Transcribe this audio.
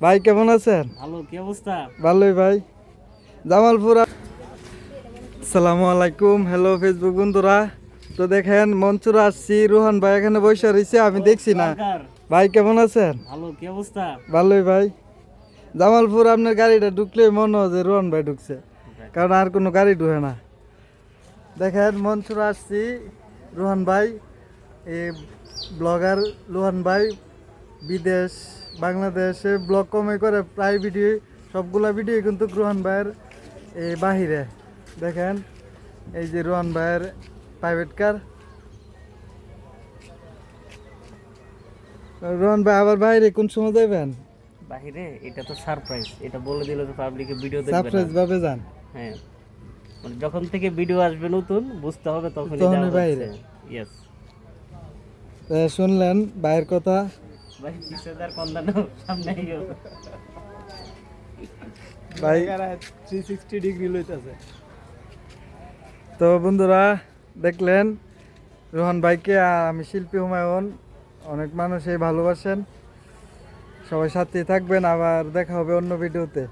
ভাই কেমন আছেন? ভালো, কি অবস্থা? ভালোই ভাই। জামালপুর। আসসালামু আলাইকুম, হ্যালো ফেসবুক বন্ধুরা। তো দেখেন মঞ্চুর আসছি, রোহান ভাই এখানে বসে রয়েছে, আমি দেখছি না। দরকার। ভাই কেমন আছেন? ভালো, কি অবস্থা? ভালোই ভাই। জামালপুর আপনার গাড়িটা ঢুকলে মনে হয় যে রোহান ভাই ঢুকছে, কারণ আর কোনো গাড়ি ঢুকে না। দেখেন মঞ্চুর আসছি, রোহান ভাই, এই ব্লগার রোহান ভাই বিদেশ বাংলাদেশে ব্লগ কমে করে প্রায় ভিডিও, সবগুলা ভিডিও কিন্তু রোহান ভাইয়ের এই বাহিরে। দেখেন এই যে রোহান ভাইয়ের প্রাইভেট কার। রোহান ভাই আবার বাইরে কোন সময় যাবেন? বাহিরে এটা তো সারপ্রাইজ, এটা বলে দিলে তো পাবলিকে ভিডিও দেখবে সারপ্রাইজ না। ভাবে যান? হ্যাঁ, মানে যখন থেকে ভিডিও আসবে নতুন বুঝতে হবে তখনই তখনই যাওয়া বাইরে। হচ্ছে। ইয়েস শুনলেন ভাইয়ের কথা। ভাই 20,000 কন্দানো সামনে আইও। ভাই 360 ডিগ্রি লইতেছে। তো বন্ধুরা দেখলেন রোহান ভাইকে, আর আমি শিল্পী হুমায়ুন। অনেক মানুষই ভালোবাসেন, সবাই সাথে থাকবেন, আবার দেখা হবে অন্য ভিডিওতে।